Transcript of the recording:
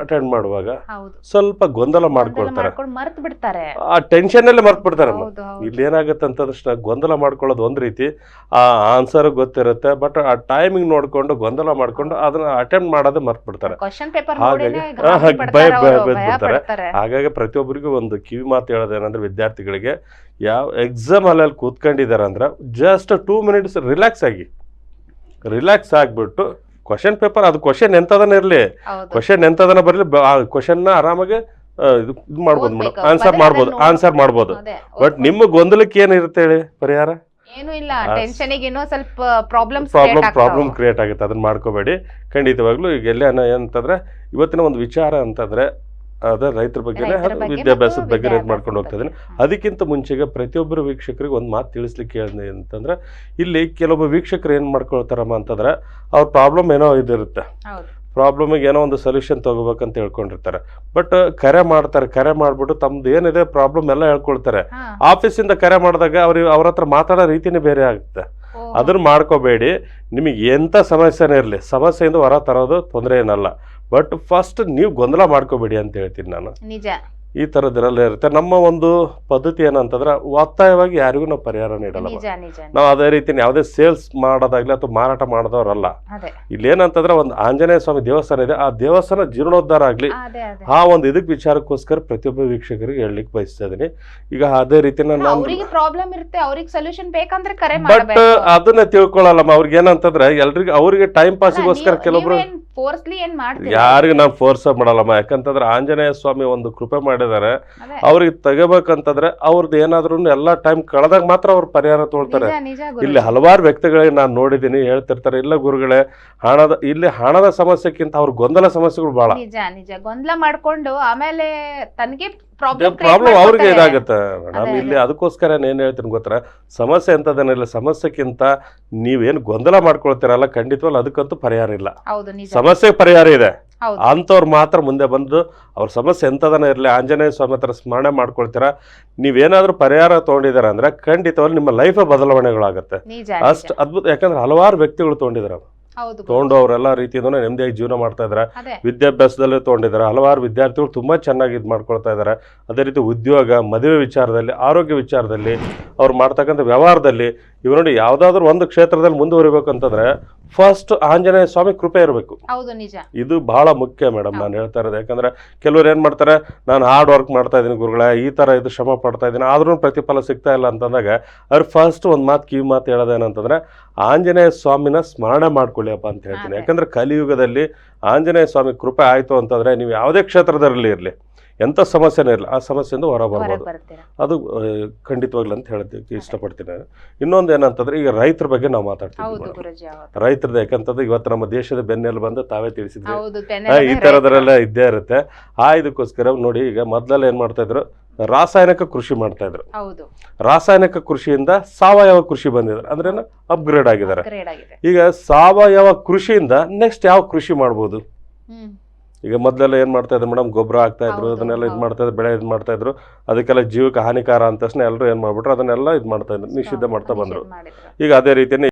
Attend ಮಾಡುವಾಗ ಹೌದು ಸ್ವಲ್ಪ ಗೊಂದಲ ಗೊಂದಲ ಮಾಡ್ಕೊಳ್ತಾರೆ, ಮಾಡ್ಕೊಂಡು ಮರ್ತು ಬಿಡ್ತಾರೆ. ಆ ಟೆನ್ಷನ್ ಅಲ್ಲೇ ಮರ್ತು ಬಿಡ್ತಾರಮ್ಮ. ಹೌದು ಹೌದು ಇಲ್ಲಿ ಏನಾಗುತ್ತೆ ಅಂತಂದ್ರೆ ಗೊಂದಲ ಮಾಡ್ಕೊಳ್ಳೋದು ಒಂದ್ ರೀತಿ, ಆ ಆನ್ಸರ್ ಗೊತ್ತಿರುತ್ತೆ, ಬಟ್ ಆ ಟೈಮಿಂಗ್ ನೋಡ್ಕೊಂಡು ಗೊಂದಲ ಮಾಡ್ಕೊಂಡು ಅದನ್ನ ಅಟೆಂಪ್ಟ್ ಮಾಡೋದೇ ಮರ್ತು ಬಿಡ್ತಾರೆ. ಕ್ವಶನ್ ಪೇಪರ್ ಹಾಗಾಗಿ ನೋಡಿನೇ ಗಾಬರಿ ಭಯ ಪಡ್ತಾರೆ ಅವ್ರು, ಭಯ ಬಿಡ್ತಾರೆ. ಪಡ್ತಾರೆ. ಹಾಗಾಗಿ ಪ್ರತಿಯೊಬ್ಬರಿಗೂ ಒಂದು ಕಿವಿ ಮಾತು ಹೇಳೋದೇನಂದ್ರೆ ವಿದ್ಯಾರ್ಥಿಗಳಿಗೆ, ಯಾವ ಎಕ್ಸಾಮ್ ಅಲ್ಲಿ ಕೂತ್ಕೊಂಡಿದ್ದಾರೆ ಅಂದ್ರೆ ಜಸ್ಟ್ 2 minutes ರಿಲ್ಯಾಕ್ಸ್ ಆಗಿಬಿಟ್ಟು ಕ್ವಶನ್ ಪೇಪರ್, ಅದು ಕ್ವಶನ್ ಎಂತದನ್ನ ಇರಲಿ, ಹೌದು ಕ್ವಶನ್ ಎಂತದನ್ನ ಬರಲಿ, ಆ ಕ್ವಶನ್ನ ಆರಾಮಾಗಿ ಇದು ಮಾಡ್ಬೋದು ಮೇಡಮ್, ಓದ್ಬೇಕು. ಆನ್ಸರ್ ಮಾಡ್ಬೋದು. ಅದೇ ಬಟ್ ನಿಮ್ಮ ಗೊಂದಲಕ್ಕೆ ಏನಿರುತ್ತೆ ಹೇಳಿ ಪರಿಹಾರ? ಏನು ಇಲ್ಲ, ಟೆನ್ಷನಿಗೆ ಇನ್ನೂ ಸ್ವಲ್ಪ ಪ್ರಾಬ್ಲಮ್ ಕ್ರಿಯೇಟ್ ಆಗುತ್ತೆ. ಅದನ್ನ ಮಾಡ್ಕೋಬೇಡಿ ಖಂಡಿತವಾಗ್ಲೂ. ಈಗ ಎಲ್ಲ ಏನಂತಂದ್ರೆ ಇವತ್ತಿನ ಒಂದು ವಿಚಾರ ಅಂತಂದ್ರೆ ಅದೇ ರೈತರ ಬಗ್ಗೆ, ವಿದ್ಯಾಭ್ಯಾಸದ ಬಗ್ಗೆ ಮಾಡ್ಕೊಂಡು ಹೋಗ್ತಾ ಇದ್ದೀನಿ. ಅದಕ್ಕಿಂತ ಮುಂಚೆಗೆ ಪ್ರತಿಯೊಬ್ಬರು ವೀಕ್ಷಕರಿಗೆ ಒಂದು ಮಾತು ತಿಳಿಸ್ಲಿಕ್ಕೆ ಹೇಳಿದೆ ಅಂತಂದ್ರೆ, ಇಲ್ಲಿ ಕೆಲವೊಬ್ಬ ವೀಕ್ಷಕರು ಏನು ಮಾಡ್ಕೊಳ್ತಾರಮ್ಮ ಅಂತಂದ್ರೆ, ಅವ್ರ ಪ್ರಾಬ್ಲಮ್ ಏನೋ ಇದಿರುತ್ತೆ, ಪ್ರಾಬ್ಲಮಿಗೆ ಏನೋ ಒಂದು ಸೊಲ್ಯೂಷನ್ ತಗೋಬೇಕಂತ ಹೇಳ್ಕೊಂಡಿರ್ತಾರೆ. ಬಟ್ ಕರೆ ಮಾಡಿಬಿಟ್ಟು ತಮ್ದು ಏನಿದೆ ಪ್ರಾಬ್ಲಮ್ ಎಲ್ಲ ಹೇಳ್ಕೊಳ್ತಾರೆ. ಆಫೀಸಿಂದ ಕರೆ ಮಾಡಿದಾಗ ಅವ್ರ ಹತ್ರ ಮಾತಾಡೋ ರೀತಿನೇ ಬೇರೆ ಆಗುತ್ತೆ. ಅದನ್ನ ಮಾಡ್ಕೋಬೇಡಿ. ನಿಮಗೆ ಎಂಥ ಸಮಸ್ಯೆನೇ ಇರಲಿ, ಸಮಸ್ಯೆಯಿಂದ ಹೊರ ತರೋದು ತೊಂದರೆ ಏನಲ್ಲ. ಬಟ್ ಫಸ್ಟ್ ನೀವು ಗೊಂದಲ ಮಾಡ್ಕೋಬೇಡಿ ಅಂತ ಹೇಳ್ತೀನಿ ನಾನು. ನಿಜ, ಈ ಥರದ್ದಿರಲ್ಲೇ ಇರುತ್ತೆ. ನಮ್ಮ ಒಂದು ಪದ್ಧತಿ ಏನಂತಂದ್ರೆ, ಒತ್ತಾಯವಾಗಿ ಯಾರಿಗೂ ನಾವು ಪರಿಹಾರ ನೀಡಲ್ಲ. ನಾವು ಅದೇ ರೀತಿ ಯಾವುದೇ ಸೇಲ್ಸ್ ಮಾಡೋದಾಗ್ಲಿ ಅಥವಾ ಮಾರಾಟ ಮಾಡೋದವ್ರಲ್ಲ. ಇಲ್ಲೇನಂತಂದ್ರೆ ಒಂದು ಆಂಜನೇಯ ಸ್ವಾಮಿ ದೇವಸ್ಥಾನ ಇದೆ, ಆ ದೇವಸ್ಥಾನ ಜೀರ್ಣೋದ್ಧಾರ ಆಗ್ಲಿ, ಆ ಒಂದು ಇದಕ್ಕೆ ವಿಚಾರಕ್ಕೋಸ್ಕರ ಪ್ರತಿಯೊಬ್ಬ ವೀಕ್ಷಕರಿಗೆ ಹೇಳಲಿಕ್ಕೆ ಬಯಸ್ತಾ ಇದೀನಿ. ಈಗ ಅದೇ ರೀತಿ ಪ್ರಾಬ್ಲಮ್ ಇರುತ್ತೆ, ಅವ್ರಿಗೆ ಸೊಲ್ಯೂಷನ್ ಬೇಕಂದ್ರೆ ಕರೆ ಬಟ್ ಅದನ್ನ ತಿಳ್ಕೊಳ್ಳಲ್ಲಮ್ಮ. ಅವ್ರಿಗೆ ಏನಂತಂದ್ರೆ ಎಲ್ರಿಗೂ ಅವ್ರಿಗೆ ಟೈಮ್ ಪಾಸ್ಗೋಸ್ಕರ ಕೆಲವೊಬ್ರು ಯಾರಿಗೂ ನಾವು ಫೋರ್ಸ್ ಮಾಡಲ್ಲಮ್ಮ. ಯಾಕಂತಂದ್ರೆ ಆಂಜನೇಯ ಸ್ವಾಮಿ ಒಂದು ಕೃಪೆ ಮಾಡಿದ್ದಾರೆ, ಅವ್ರಿಗೆ ತೆಗಬೇಕಂತಂದ್ರೆ ಅವ್ರದ್ದು ಏನಾದ್ರು ಎಲ್ಲಾ ಟೈಮ್ ಕಳೆದಾಗ ಮಾತ್ರ ಅವ್ರು ಪರಿಹಾರ ತೊಳ್ತಾರೆ. ಇಲ್ಲಿ ಹಲವಾರು ವ್ಯಕ್ತಿಗಳಿಗೆ ನಾನು ನೋಡಿದ್ದೀನಿ, ಹೇಳ್ತಿರ್ತಾರೆ, ಇಲ್ಲ ಗುರುಗಳೇ ಹಣದ ಸಮಸ್ಯೆಕ್ಕಿಂತ ಅವ್ರ ಗೊಂದಲ ಸಮಸ್ಯೆಗಳು ಬಹಳ. ನಿಜ ಗೊಂದಲ ಮಾಡ್ಕೊಂಡು ಆಮೇಲೆ ತನಗೆ ಪ್ರಾಬ್ಲಮ್ ಅವ್ರಿಗೆ ಇದಾಗುತ್ತೆ ಮೇಡಮ್. ಇಲ್ಲಿ ಅದಕ್ಕೋಸ್ಕರ ಏನ್ ಹೇಳ್ತೀನಿ ಗೊತ್ತರ, ಸಮಸ್ಯೆ ಅಂತದೇನಿಲ್ಲ, ಸಮಸ್ಯೆಕ್ಕಿಂತ ನೀವೇನು ಗೊಂದಲ ಮಾಡ್ಕೊಳ್ತೀರಲ್ಲ, ಖಂಡಿತವಲ್ಲ ಅದಕ್ಕಂತೂ ಪರಿಹಾರ ಇಲ್ಲ. ಸಮಸ್ಯೆಗೆ ಪರಿಹಾರ ಇದೆ, ಅಂಥವ್ರು ಮಾತ್ರ ಮುಂದೆ ಬಂದು ಅವ್ರ ಸಮಸ್ಯೆ ಎಂತದನ್ನ ಇರಲಿ ಆಂಜನೇಯ ಸ್ವಾಮಿ ಹತ್ರ ಸ್ಮರಣೆ ಮಾಡ್ಕೊಳ್ತೀರಾ. ನೀವೇನಾದ್ರೂ ಪರಿಹಾರ ತಗೊಂಡಿದಾರ ಅಂದ್ರೆ ಖಂಡಿತವಲ್ಲ ನಿಮ್ಮ ಲೈಫ್ ಬದಲಾವಣೆಗಳಾಗುತ್ತೆ. ಅಷ್ಟು ಅದ್ಭುತ. ಯಾಕಂದ್ರೆ ಹಲವಾರು ವ್ಯಕ್ತಿಗಳು ತಗೊಂಡಿದಾರ, ತಗೊಂಡು ಅವರೆಲ್ಲ ರೀತಿಯಿಂದ ನೆಮ್ಮದಿಯಾಗಿ ಜೀವನ ಮಾಡ್ತಾ ಇದಾರೆ. ವಿದ್ಯಾಭ್ಯಾಸದಲ್ಲೇ ತಗೊಂಡಿದ್ದಾರೆ. ಹಲವಾರು ವಿದ್ಯಾರ್ಥಿಗಳು ತುಂಬಾ ಚೆನ್ನಾಗಿ ಇದು ಮಾಡ್ಕೊಳ್ತಾ ಇದ್ದಾರೆ. ಅದೇ ರೀತಿ ಉದ್ಯೋಗ, ಮದುವೆ ವಿಚಾರದಲ್ಲಿ, ಆರೋಗ್ಯ ವಿಚಾರದಲ್ಲಿ, ಅವ್ರು ಮಾಡ್ತಕ್ಕಂಥ ವ್ಯವಹಾರದಲ್ಲಿ, ಇವ್ ನೋಡಿ ಯಾವ್ದಾದ್ರು ಒಂದು ಕ್ಷೇತ್ರದಲ್ಲಿ ಮುಂದುವರಿಬೇಕಂತಂದ್ರೆ ಫಸ್ಟ್ ಆಂಜನೇಯ ಸ್ವಾಮಿ ಕೃಪೆ ಇರಬೇಕು. ಇದು ಬಹಳ ಮುಖ್ಯ ಮೇಡಮ್, ನಾನು ಹೇಳ್ತಾ ಇರೋದು. ಯಾಕಂದ್ರೆ ಕೆಲವ್ರು ಏನ್ ಮಾಡ್ತಾರೆ, ನಾನು ಹಾರ್ಡ್ ವರ್ಕ್ ಮಾಡ್ತಾ ಇದ್ದೀನಿ ಗುರುಗಳೇ, ಈ ತರ ಇದು ಶ್ರಮ ಪಡ್ತಾ ಇದ್ದೀನಿ, ಆದ್ರೂ ಪ್ರತಿಫಲ ಸಿಗ್ತಾ ಇಲ್ಲ ಅಂತಂದಾಗ ಅವ್ರು ಫಸ್ಟ್ ಒಂದ್ ಮಾತು ಕಿವಿ ಮಾತು ಹೇಳೋದೇನಂತಂದ್ರೆ, ಆಂಜನೇಯ ಸ್ವಾಮಿನ ಸ್ಮರಣೆ ಮಾಡ್ಕೊಳ್ಳಿಯಪ್ಪ ಅಂತ ಹೇಳ್ತೀನಿ. ಯಾಕಂದ್ರೆ ಕಲಿಯುಗದಲ್ಲಿ ಆಂಜನೇಯ ಸ್ವಾಮಿ ಕೃಪೆ ಆಯ್ತು ಅಂತಂದ್ರೆ ನೀವು ಯಾವುದೇ ಕ್ಷೇತ್ರದಲ್ಲಿ ಇರಲಿ, ಎಂಥ ಸಮಸ್ಯೆನೇ ಇರಲಿ, ಆ ಸಮಸ್ಯೆಯಿಂದ ಹೊರ ಬರ್ಬೋದು. ಅದು ಖಂಡಿತವಾಗ್ಲು ಅಂತ ಹೇಳೋದಕ್ಕೆ ಇಷ್ಟಪಡ್ತೀನಿ. ಇನ್ನೊಂದು ಏನಂತಂದ್ರೆ, ಈಗ ರೈತರ ಬಗ್ಗೆ ನಾವು ಮಾತಾಡ್ತೀವಿ. ರೈತರದ್ದು ಯಾಕಂತಂದ್ರೆ ಇವತ್ತು ನಮ್ಮ ದೇಶದ ಬೆನ್ನೆಲು ಬಂದು ತಾವೇ ತಿಳಿಸಿದ್ವಿ, ಈ ತರದ್ರೆಲ್ಲ ಇದ್ದೇ ಇರುತ್ತೆ. ಇದಕ್ಕೋಸ್ಕರ ನೋಡಿ, ಈಗ ಮೊದಲೆಲ್ಲ ಏನ್ ಮಾಡ್ತಾ ಇದ್ರು, ರಾಸಾಯನಿಕ ಕೃಷಿ ಮಾಡ್ತಾ ಇದ್ರು. ರಾಸಾಯನಿಕ ಕೃಷಿಯಿಂದ ಸಾವಯವ ಕೃಷಿ ಬಂದಿದ್ದಾರೆ, ಅಂದ್ರೆ ಅಪ್ಗ್ರೇಡ್ ಆಗಿದ್ದಾರೆ. ಈಗ ಸಾವಯವ ಕೃಷಿಯಿಂದ ನೆಕ್ಸ್ಟ್ ಯಾವ ಕೃಷಿ ಮಾಡ್ಬೋದು? ಈಗ ಮೊದಲೆಲ್ಲ ಏನ್ ಮಾಡ್ತಾ ಇದ್ರು ಮೇಡಮ್, ಗೊಬ್ಬರ ಹಾಕ್ತಾ ಇದ್ರು, ಅದನ್ನೆಲ್ಲ ಇದು ಮಾಡ್ತಾ ಇದ್ರು, ಬೆಳೆ ಇದು ಮಾಡ್ತಾ ಇದ್ರು, ಅದಕ್ಕೆಲ್ಲ ಜೀವಕ್ಕೆ ಹಾನಿಕಾರ ಅಂತ ತಕ್ಷಣ ಎಲ್ಲರೂ ಏನ್ ಮಾಡ್ಬಿಟ್ರು, ಅದನ್ನೆಲ್ಲ ಇದು ಮಾಡ್ತಾ ಇದ್ರು, ನಿಷಿದ್ಧ ಮಾಡ್ತಾ ಬಂದ್ರು. ಈಗ ಅದೇ ರೀತಿಯಲ್ಲಿ